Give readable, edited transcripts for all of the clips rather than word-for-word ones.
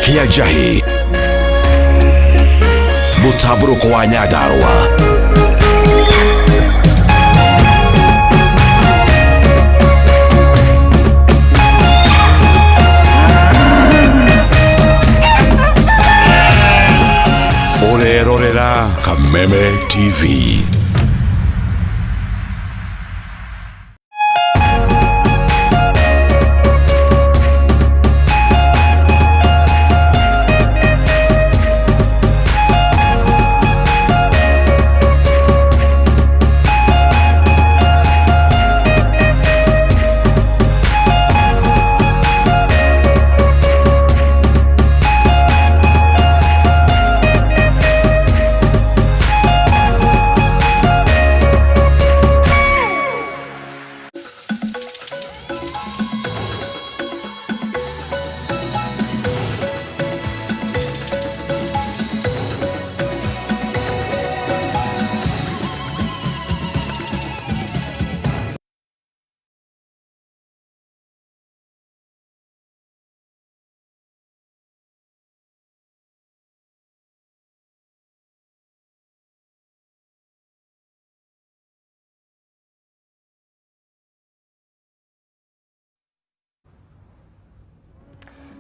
Kiajahi Mutaburuko wa Nyadarua Orerorera Kameme TV.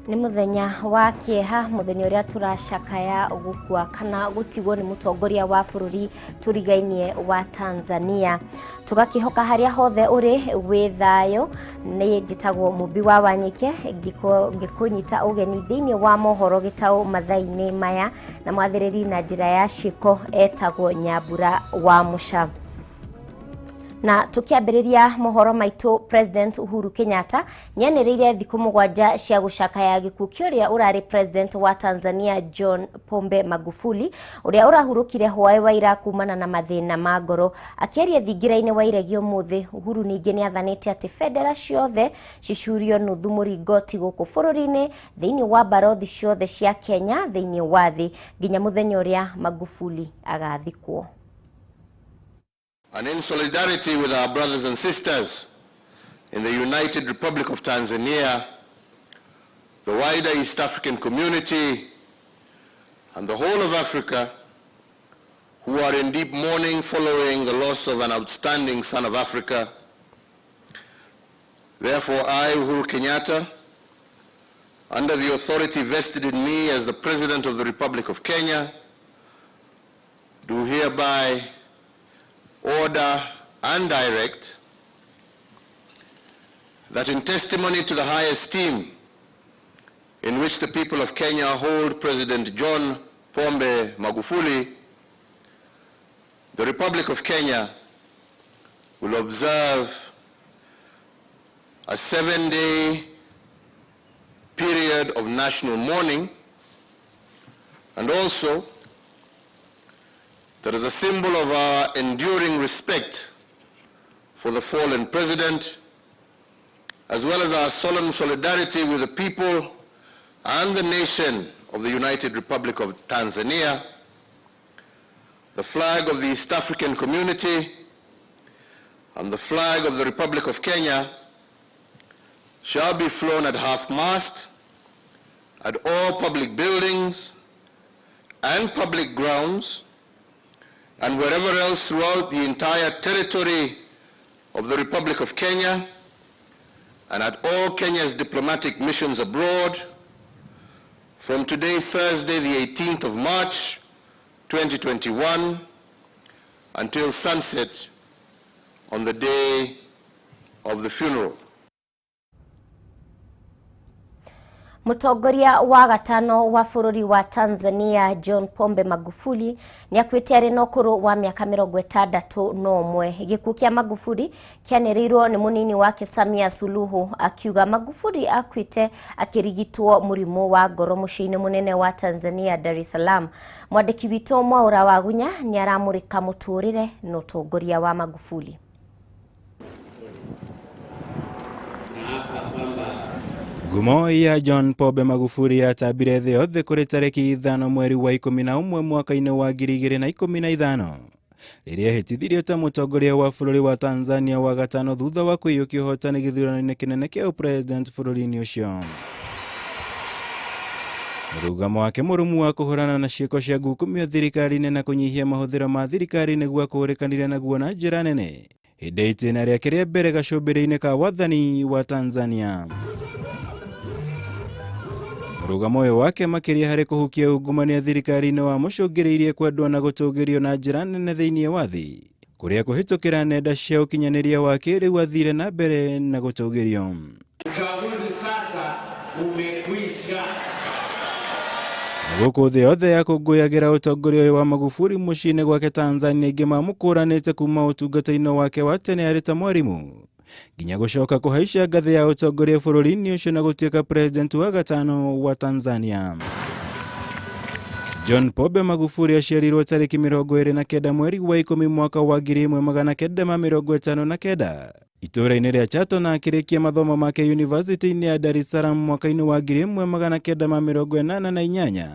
Ni muthenya wa kieha muthenya uria turashakaya gukua kana gutigwo ni mutongoria wa bururi turigainie wa Tanzania tugakihoka haria hothe uri withayo ni njitagwo Mumbi wa Wanyoike ngikunyita ugeni thiini wa mohoro gitau mathaini maya na mwathiriri na njira ya shiko etagwo Nyambura wa Musha. Na tukiambiriria mohoro maitu President Uhuru Kenyatta nyaniriire thiku mugwanja cia gucakaya gikuo kiuria urari President wa Tanzania John Pombe Magufuli uria urahurukire hwae wa ira kumana na mathina ma ngoro akieria thingiraine wa iregio muthi. Uhuru ninge ni athanite ati federa ciothe cicurio nuthu muringoti guku bururi-ini thiini wa barothi ciothe cia Kenya thiini wa thi nginya muthenya uria Magufuli agathikwo. And in solidarity with our brothers and sisters in the United Republic of Tanzania, the wider East African community, and the whole of Africa, who are in deep mourning following the loss of an outstanding son of Africa. Therefore, I, Uhuru Kenyatta, under the authority vested in me as the President of the Republic of Kenya, do hereby order and direct that in testimony to the high esteem in which the people of Kenya hold President John Pombe Magufuli, the Republic of Kenya will observe a 7-day period of national mourning, and also that is a symbol of our enduring respect for the fallen president, as well as our solemn solidarity with the people and the nation of the United Republic of Tanzania. The flag of the East African community and the flag of the Republic of Kenya shall be flown at half-mast at all public buildings and public grounds and wherever else throughout the entire territory of the Republic of Kenya, and at all Kenya's diplomatic missions abroad from today, Thursday, the 18th of March, 2021, until sunset on the day of the funeral. Mutongoria wa gatano wa bururi wa Tanzania John Pombe Magufuli ni akwite ari no kuru wa miaka 61 gikuo kia Magufuli kianirirwo ni munini wake Samia Suluhu akiuga Magufuli akwite akirigitwo murimu wa ngoro muciini munene wa Tanzania Dar es Salaam. Mwandiki wito Mwaura wa Gunya ni aramurika muturire no utongoria wa Magufuli. Ngumo ya John Pombe Magufuli yatabire thĩ yothe kũrĩ tarĩki 5 mweri wa 11 mwaka-inĩ wa 2015 rĩrĩa hĩtithirio ta mũtongoria wa bũrũri wa Tanzania wa gatano thutha wa kũiyũkia ũhotani gĩthurano-inĩ kĩnene kĩa president bũrũri-inĩ ũcio. Mũrũgamo wake mũrũmu wa kũhũrana na ciĩko cia ngukumio thirikari-inĩ na kũnyihia mahũthĩro ma thirikari nĩguo akũrĩkanire naguo na njĩra nene hĩndĩ itĩna rĩake rĩa mbere gacũmbĩrĩ-inĩ ka wathani wa Tanzania. Mũrũgamo ũyũ wake makĩria harĩ kũhukia ungumania thirikari-inĩ wa mũcũngĩrĩirie kwendwo na gũtũgĩrio na njĩra nene thĩinĩ wa thĩ, kũrĩa kũhĩtũkĩra nenda cia ũkinyanĩria wa kĩrĩu athire na mbere na gũtũgĩrio. Uchaguzi sasa umekwisha. Gũkũ thĩ yothe yakũngũyagĩra ũtongoria ũyũ wa Magufuli mũciĩ-inĩ gwake Tanzania, aingĩ mamũkũranĩte kuma ũtungata-inĩ wake wa tene arĩ ta mwarimũ nginya gũcoka kũhaica ngathĩ ya ũtongoria bũrũri-inĩ ũcio na gũtuĩka president wa gatano wa Tanzania. John Pombe Magufuli aciarirwo tarĩki 29 mweri wa 10 mwaka wa 1959 itũũra-inĩ rĩa Chato, na akĩrĩkia mathomo make university-inĩ ya Dar es Salaam mwaka-inĩ wa 1988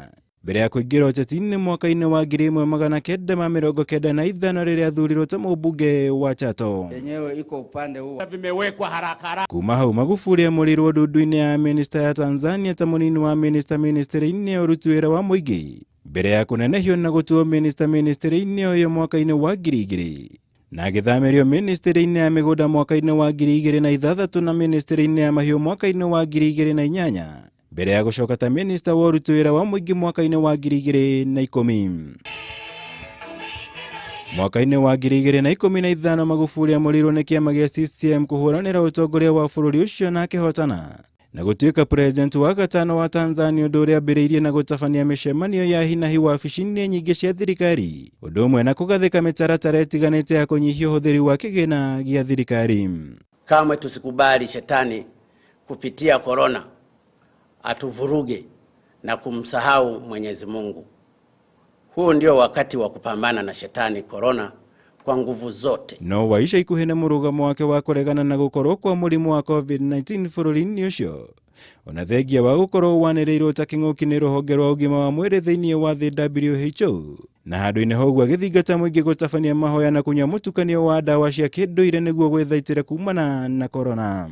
mbere ya kũingĩra ũteti-inĩ mwaka-inĩ wa 1995 rĩrĩa athurirwo ta mũmbunge wa Chato. Yenyewe iko upande huo. Vimewekwa haraka. Kuma hau Magufuli amũrirwo ndundu-inĩ ya minister ya Tanzania ta mũnini wa ministry-inĩ ya ũruti wĩra wa mũingĩ mbere ya kũnenehio na gũtuo ministry-inĩ ũyũ mwaka-inĩ wa 2000 na agĩthamĩrio ministry-inĩ ya mĩgũnda mwaka-inĩ wa 2006 na ministry-inĩ ya mahiũ mwaka-inĩ wa 2008 mbere ya gũcoka ta minister wa ũruti wĩra wa mũingĩ mwaka-inĩ wa 2010. Mwaka-inĩ wa 2015 Magufuli amũrirwo nĩ kĩama gĩa CCM kũhũranĩra ũtongoria wa bũrũri ũcio na akĩhotana na gũtuĩka president wa gatano wa Tanzania, ũndũ ũrĩa ambĩrĩirie na gũtabania mĩcemanio ya hi na hi wabici-inĩ nyingĩ cia thirikari, ũndũ ũmwe na kũgathĩka mĩtaratara ĩtiganĩte ya kũnyihia ũhũthĩri wa kĩgĩna gĩa thirikari. Kamwe tusikubali shetani kupitia korona atuvuruge na kumsahau Mwenyezi Mungu. Huu ndio wakati wa kupambana na shetani korona kwa nguvu zote. No waisha ikuhĩ nĩ mũrũgamo wake wa kũregana na gũkorwo kwa mũrimũ wa COVID-19 bũrũri-inĩ ũcio, ona thengia wa gũkorwo wanĩrĩirwo ta kĩng'ũki nĩ rũhonge rwa ũgima wa mwĩrĩ thĩinĩ wa thĩ WHO, na handũ-inĩ hoguo agĩthingata mũingĩ gũtabania mahoya na kunyua mũtukanio wa ndawa cia kĩndũire nĩguo gwĩthaitĩra kumana na korona.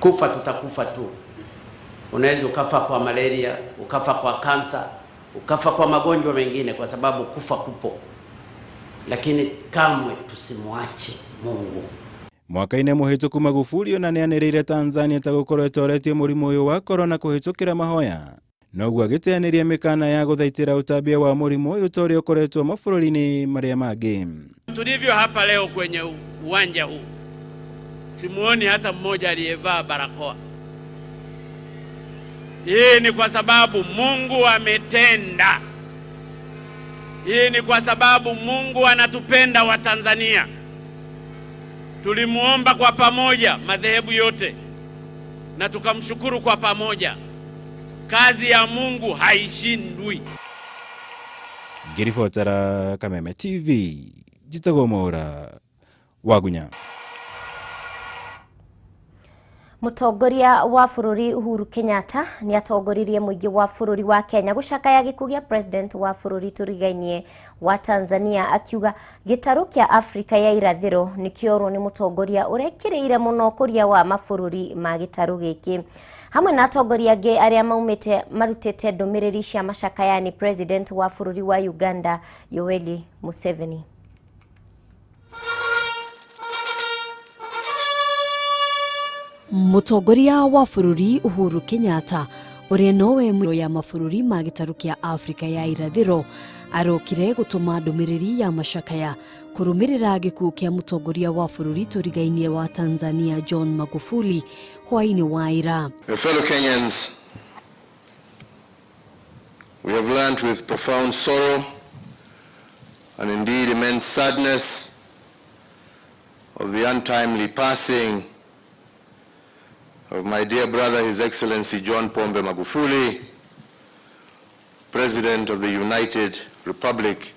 Kufa tutakufa tu. Unaweza ukafa kwa malaria, ukafa kwa kansa, ukafa kwa magonjwa mengine, kwa sababu kufa kupo. Lakini kamwe tusimwache Mungu. Mwaka-inĩ mũhĩtũku Magufuli ona nĩanĩrĩire Tanzania ta gũkorwo ĩtoretie mũrimũ ũyũ wa korona kũhĩtũkĩra mahoya, noguo agĩteanĩria mĩkana ya gũthaitĩra utambia wa mũrimũ ũyũ ta ũrĩa ũkoretwo mabũrũri-inĩ marĩa mangĩ. Tulivyo hapa leo kwenye uwanja huu, simuoni hata mmoja aliyevaa barakoa. Hii ni kwa sababu Mungu ametenda. Hii ni kwa sababu Mungu anatupenda wa Tanzania. Tulimuomba kwa pamoja madhehebu yote na tukamshukuru kwa pamoja. Kazi ya Mungu haishindwi. Ngĩribotera Kameme TV, njĩtagwo Mohoro Wagunya. Mũtongoria wa bũrũri Uhuru Kenyatta nĩ atongoririe mũingĩ wa bũrũri wa Kenya gũcakaya gĩkuũ gĩa president wa bũrũri tũrigainie wa Tanzania, akiuga gĩtarũ kĩa Afrika ya irathĩro nĩ kĩorwo nĩ mũtongoria ũrekĩrĩire mũno ũkũria wa mabũrũri ma gĩtarũ gĩkĩ. Hamwe na atongoria angĩ arĩa marutĩte ndũmĩrĩri cia macakaya ni president wa bũrũri wa Uganda Yoweri Museveni. Mũtongoria wa bũrũri Uhuru Kenyatta ũrĩa nowe mũro ya mabũrũri ma gĩtarũ kĩa Afrika ya irathĩro arokire gũtũma ndũmĩrĩri ya macakaya kũrũmĩrĩra gĩkuũ kĩa mũtongoria wa bũrũri tũrigainie wa Tanzania John Magufuli hwaĩ-inĩ wa ira. Fellow Kenyans, we have learned with profound sorrow and indeed immense sadness of the untimely passing of my dear brother, His Excellency John Pombe Magufuli, President of the United Republic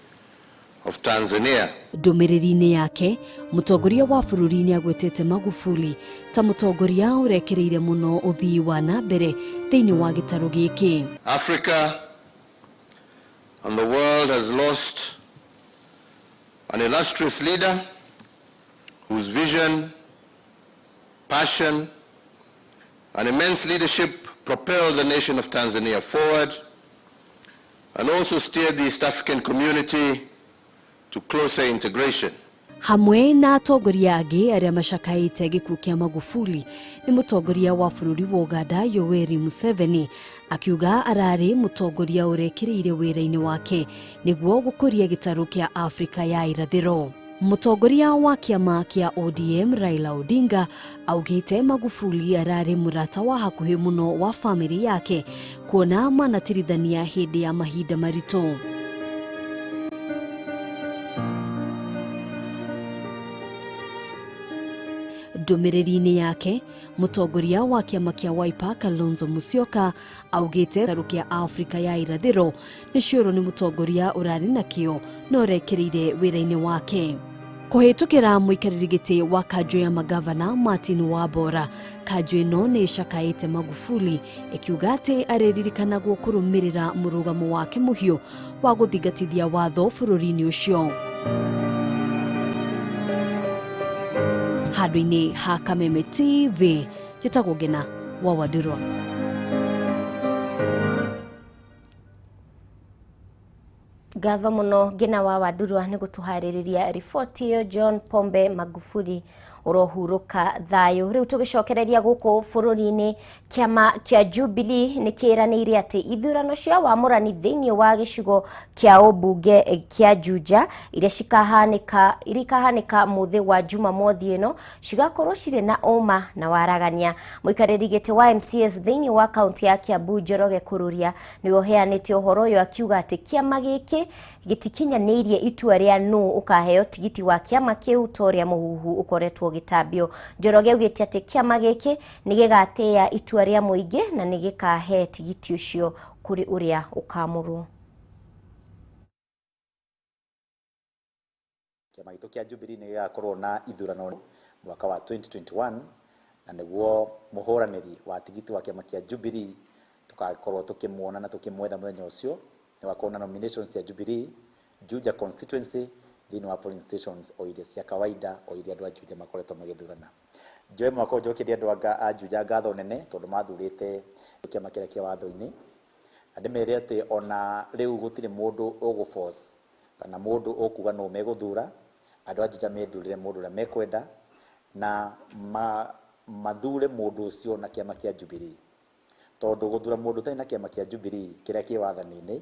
of Tanzania. Ndũmĩrĩri-inĩ yake, mũtongoria wa bũrũri nĩ agwetete Magufuli ta mũtongoria ũrekereire mũno ũthii wa na mbere thĩinĩ wa gĩtarũ gĩkĩ. Africa and the world has lost an illustrious leader whose vision, passion, and immense leadership propelled the nation of Tanzania forward and also steer the East African community to closer integration. Hamwe na atongoria angĩ arĩa macakaĩte gĩkuũ kĩa Magufuli nĩ mũtongoria wa bũrũri wa Uganda Yoweri Museveni akiuga ararĩ mũtongoria ũrekĩrĩire wĩra-inĩ wake nĩguo gũkũria gĩtarũ kĩa Afrika ya irathĩro. Mũtongoria wa kĩama kĩa ODM Raila Odinga augĩte Magufuli ararĩ mũrata wa hakuhĩ mũno wa famĩlĩ yake kuona manatirithania hĩndĩ ya mahinda maritũ. Ndũmĩrĩri-inĩ yake, mũtongoria wa kĩama kĩa Wiper Kalonzo Musyoka augĩte gĩtarũ kĩa Afrika ya irathĩro nĩ ciũrwo nĩ mũtongoria ũrarĩ na kĩo na ũrekĩrĩire wĩra-inĩ wake. Kũhĩtũkĩra mũikarĩri gĩtĩ wa kanjũ ya magavana Martin Wambora, kanjũ ĩno nĩ ĩcakaĩte Magufuli ĩkiuga atĩ arĩririkanagwo kũrũmĩrĩra mũrũgamo wake mũhiũ wa gũthingatithia watho bũrũri-inĩ ũcio. Handũ-inĩ ha Kameme TV, njĩtagwo Ngina wa Wadurwa. Gatho muno Ngina wa Wadurwa nĩ gũtũharĩrĩria riboti ĩyo. John Pombe Magufuli urohuruka thayo. Riu tugicokereria guku bururi-ini kiama kia Jubilee ni kiranĩire ati ithurano cia wamũrani thĩinĩ wa gĩcigo kia ũmbunge kia Juja iria ikahanĩka muthi wa Jumamothi ĩno cigakorwo cirĩ na ũma na waragania. Mũikarĩri gĩtĩ wa MCS thĩinĩ wa kaunti ya Kiambu Njoroge Kururia nĩwe ũheanĩte ũhoro ũyũ akiuga ati kiama gĩkĩ gĩtikinyanĩirie itua rĩa nũ ukaheo tigiti wa kiama kĩu toria mũhuhu ukoretwo gĩtambio. Njoroge augĩte ati kiama gĩkĩ nĩ gĩgatĩĩa itua rĩa mũingĩ na nĩ gĩkahe tigiti ũcio kũrĩ ũrĩa ũkamũrwo. Kiama gitũ kia Jubilee nĩ gĩgakorwo na ithurano mwaka wa 2021 na nĩguo mũhũranĩri wa tigiti wa kiama kia Jubilee tugakorwo tukĩmuona na tukĩmwetha mũthenya ũcio nĩ wakorwo na nominations ya Jubilee Juja constituency thĩinĩ wa polling stations o iria cia kawaida o iria andũ a Juja makoretwo magĩthurana. Njoe mwako njokeria andũ a Juja ngatho nene tondũ mathurĩte kiama kĩrĩa kĩa watho-inĩ. Ndĩmere atĩ ona rĩu gũtirĩ mũndũ ũgũforce kana mũndũ ũkuga no megũthura. Andũ a Juja methurĩre mũndũ ũrĩa mekwenda na mathure mũndũ ũcio na kiama kĩa Jubilee. Tondũ gũthura mũndũ ũtarĩ na kiama kĩa Jubilee kĩrĩa kĩ wathani-inĩ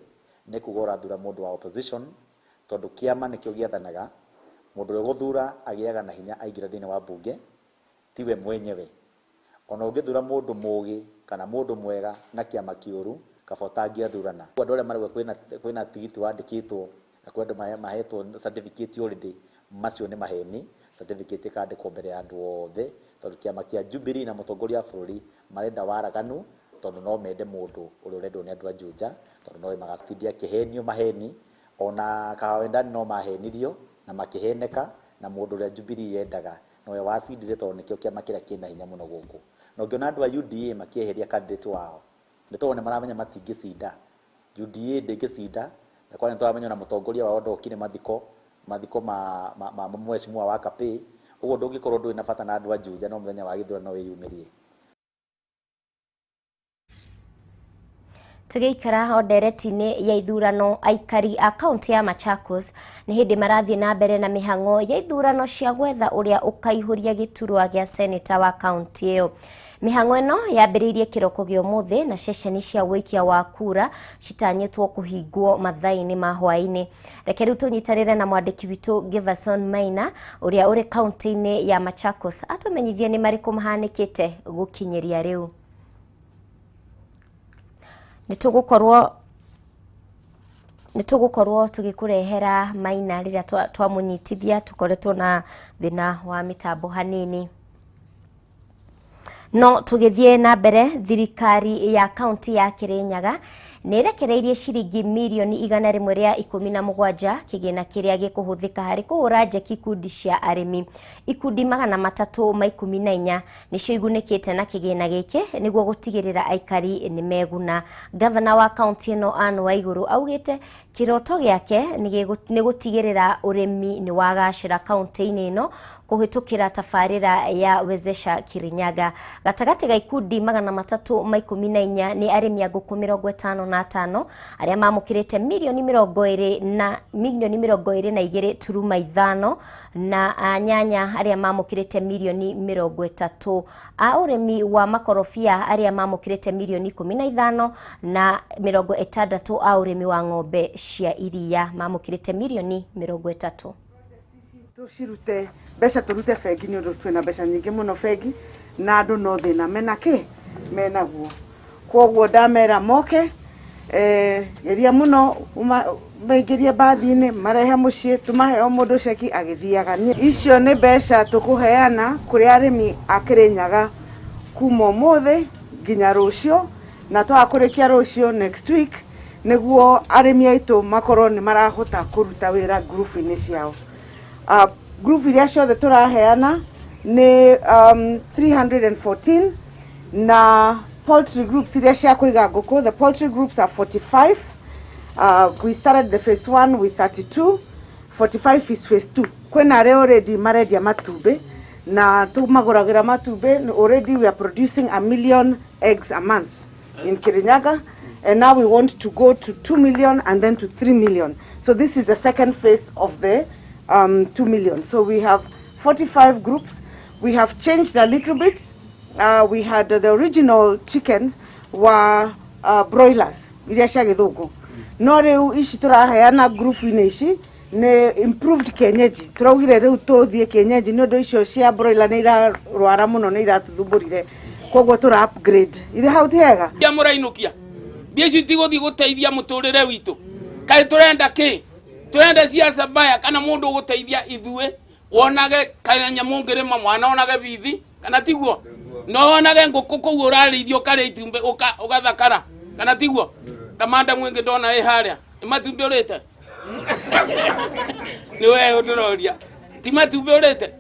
nĩ kuga ũrathura mũndũ wa opposition, tondũ kiama nĩkĩo gĩathanaga. Mũndũ ũrĩa gũthura agĩaga na hinya aingĩra thĩinĩ wa bunge tiwe mwenyewe. Ona ũngĩthura mũndũ mũũgĩ kana mũndũ mwega na kiama kĩũru kaba ũtangĩathurana. Andũ arĩa marauga kwĩna tigiti wandĩkĩtwo na kwĩ andũ mahetwo certificate already, macio nĩ maheni. Certificate ĩkandĩkwo mbere ya andũ othe tondũ kiama kĩa Jubilee na mũtongoria wa bũrũri marenda waraganu, tondũ no mende mũndũ ũrĩa ũrendwo nĩ andũ a Juja, tondũ no magacitindia kĩhenio maheni. Ona kawendani no mahenirio na makĩheneka na mũndũ ũrĩa Jubilee yendaga nowe wacindire tondũ nĩkĩo kiama kĩrĩa kĩna hinya mũno gũkũ. Na ũngĩona andũ a UDA makĩeheria candidate wao nĩ tondũ nĩ maramenya matingĩcinda. UDA ndĩngĩcinda na kwani tũramenya na mũtongoria wao ndokire mathiko ma mheshimiwa wa Kapĩ. Ũguo ndũngĩkorwo ndũrĩ na bata na andũ a Juja no mũthenya wa gĩthurano wĩyumĩrie. Tũgĩikara o ndereti-inĩ ya ithurano, aikari a kaunti ya Machakos nĩ hĩndĩ marathiĩ na mbere na mĩhang'o ya ithurano cia gwetha ũrĩa ũkaihũria gĩturwa gĩa seneta wa kaunti ĩyo. Mĩhang'o ĩno yambĩrĩirie kĩroko gĩa ũmũthĩ na ceceni cia wĩikia wa kura citanyĩtwo kũhingwo mathaa-inĩ ma hwaĩ-inĩ. Reke rĩu tũnyitanĩre na mwandĩki witũ Giverson Maina ũrĩa ũrĩ kaunti-inĩ ya Machakos atũmenyithie nĩ marĩkũ mahanĩkĩte gũkinyĩria rĩu. Nĩtũgũkorwo tũgĩkũrehera Maina rĩrĩa twamũnyitithia, tũkoretwo na thĩna wa mĩtambo hanini. No tũgĩthiĩ na mbere, thirikari ya kaunti ya Kirinyaga nĩrekereirie ciringi mirioni 117 kĩgĩna kĩrĩa gĩkũhũthĩka harĩ kũhũra njeki ikundi cia arĩmi. Ikundi 314 nĩcio igunĩkĩte na kĩgĩna gĩkĩ nĩguo gũtigĩrĩra aikari nĩ meguna. Gavana wa kaunti ĩno Anne Waigũrũ augĩte kĩroto gĩake nĩ gũtigĩrĩra ũrĩmi nĩ wagacĩra kaunti-inĩ ĩno kũhĩtũkĩra tabarĩra ya Wezesha Kirinyaga. Gatagati ga ikundi 314 ni arimi a nguku 55 aria mamukirite milioni 22.5 na nyanya aria mamukirite milioni 30 a urimi wa makorofia aria mamukirite milioni 15 na 60 a urimi wa ng'ombe cia iria mamukirite milioni 30. Tucirute mbeca turute bengi ni undu twina mbeca nyingi muno bengi na andu no thina menaguo kwoguo ndamera moke geria muno maingirie bathi-ini marehe mucii tumahe o mundu ceki agithiaga icio ni mbeca tukuheana kuri arimi a Kirinyaga kuma umuthi nginya rucio na twakurikia rucio next week niguo arimi aitu makorwo ni marahota kuruta wira group-ini ciao. Group iria ciothe turaheana ni 314 na poultry groups iria cia kuiga nguku. The poultry groups are 45. We started the phase 1 with 32. 45 is phase 2. Kwena are already maredia matumbi na tumaguragira matumbi. Already we are producing 1 million eggs a month in Kirinyaga, and now we want to go to 2 million and then to 3 million. So this is the second phase of the 2 million. So we have 45 groups. We have changed a little bit. We had the original chickens were broilers. No reu ici turaheana group-ini ici ne improved kienyeji. Turaugire reu tuthie kienyeji ni undu icio cia broiler ni irarwara muno ni iratuthumbũrire. Koguo tura upgrade. Ithe hau tiega. Ya murainukia. Bieci tigothi guteithia muturire witu. Kai turenda ki? Turenda siasa baya kana mundu guteithia ithue wonage kana nyamungirima mwana onage bithi kana tiguo no onage nguku kuguo urarithio kare itumbe ugathakara kana tiguo kamanda mwingi ndona haria imatumbe urite ni wewe uturoria ti matumbe urite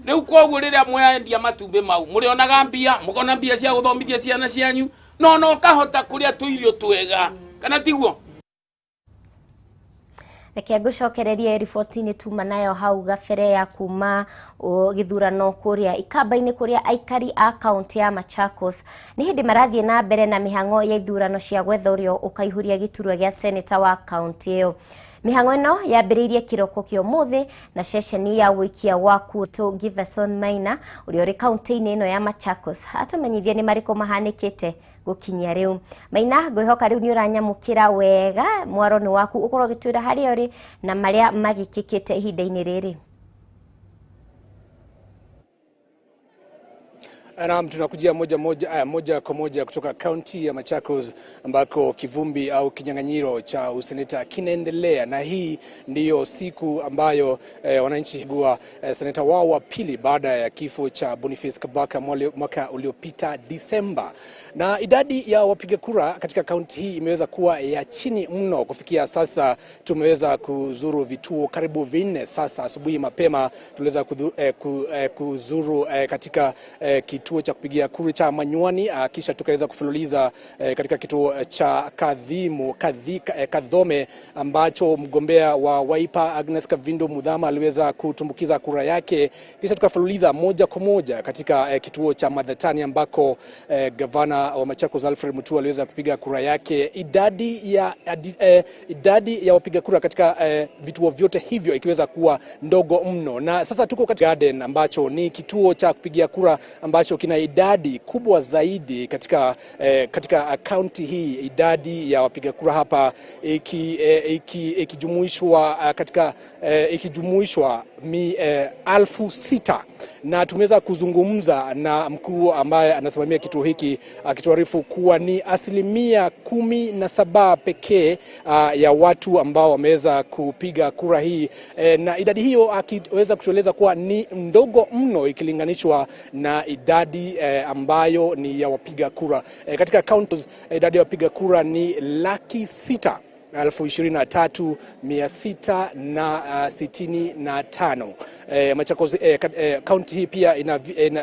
riu koguo riria mwendia matumbe mau muri onaga mbia mukona mbia cia guthomithia ciana cianyu no kahota kuria tuirio twega kana tiguo. Reke ngucokererie riboti-ini tuma nayo hau gabere ya kuma githurano kuria ikamba-ini kuria aikari a kaunti ya Machakos ni hindi marathie na mbere na mihango ya ithurano cia gwetha urio ukaihuria giturwa gia seneta wa kaunti iyo. Mihango ino yambiriirie kiroko kio muthi na ceceni ya wikia waku to Giverson Maina uria uri kaunti-ini ino ya Machakos atumenyithia ni mariko mahanikite gukinyia riu. Maina ngwihoka riu ni uranyamukira wega mwaroni waku ukorwo gitwira hari ori na maria magikikite ihinda-ini riri. Naam, tunakujia moja kwa moja kutoka kaunti ya Machakos ambako kivumbi au kinyang'anyiro cha useneta kinaendelea, na hii ndiyo siku ambayo wananchi hugua seneta wao wa pili baada ya kifo cha Boniface Kabaka mwaka uliopita Disemba. Na idadi ya wapiga kura katika kaunti hii imeweza kuwa ya chini mno. Kufikia sasa tumeweza kuzuru vituo karibu 4 sasa. Asubuhi mapema tuliweza kuzuru katika kituo cha kupigia kura cha Manywani, kisha tukaweza kufululiza katika kituo cha Kadhome ambacho mgombea wa Wiper Agnes Kavindo Mudhama aliweza kutumbukiza kura yake, kisha tukafululiza moja kwa moja katika kituo cha Madhatani ambako gavana wa Machakos Alfred Mutua aliweza kupiga kura yake. Idadi ya wapiga kura katika vituo vyote hivyo ikiweza kuwa ndogo mno, na sasa tuko katika Garden ambacho ni kituo cha kupigia kura ambacho kina idadi kubwa zaidi katika kaunti hii. Idadi ya wapiga kura hapa ikijumuishwa ikijumuishwa 6,000, na tumeweza kuzungumza na mkuu ambaye anasimamia kituo hiki akituarifu kuwa ni 17% pekee ya watu ambao wameweza kupiga kura hii, na idadi hiyo akiweza kutueleza kuwa ni ndogo mno ikilinganishwa na idadi ambayo ni ya wapiga kura katika counties. Idadi ya wapiga kura ni 623,665. Machakos county hii pia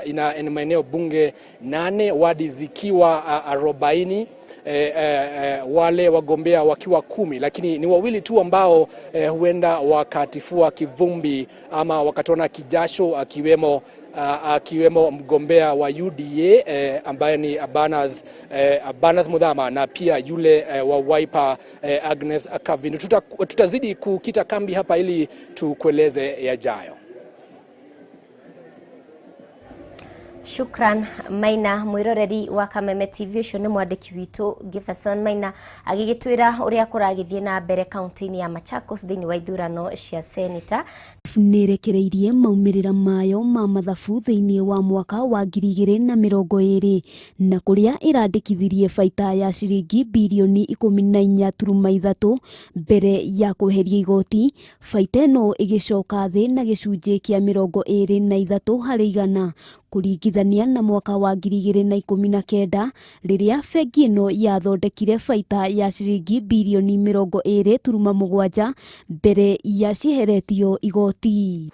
ina maeneo bunge 8, wadi zikiwa 40, wale wagombea wakiwa 10, lakini ni wawili tu ambao huenda wakatifua kivumbi ama wakatona kijasho, akiwemo akiwemo mgombea wa UDA ambaye ni Abanas Muthama na pia yule wa Wiper Agnes Kavindu. Tutazidi kukita kambi hapa ili tukueleze yajayo. Shukran Maina mwiroreri wa Kameme TV ucio ni mwandiki witu Giverson Maina agigitwira uria kuragithie na mbere kaunti-ini ya Machakos thiini wa ithurano cia seneta. Nirekereirie maumirira mayo ma mathabu thiini wa mwaka wa 2020 na kuria irandikithirie baita ya ciringi bilioni 14.3 mbere ya kuheria igoti. Baita ino igicoka thi na gicunji kia 23 harĩ igana kuringithania na mwaka wa 2019 riria bengi ino yathondekire baita ya ciringi bilioni 20.7 mbere ya ciheretio igoti.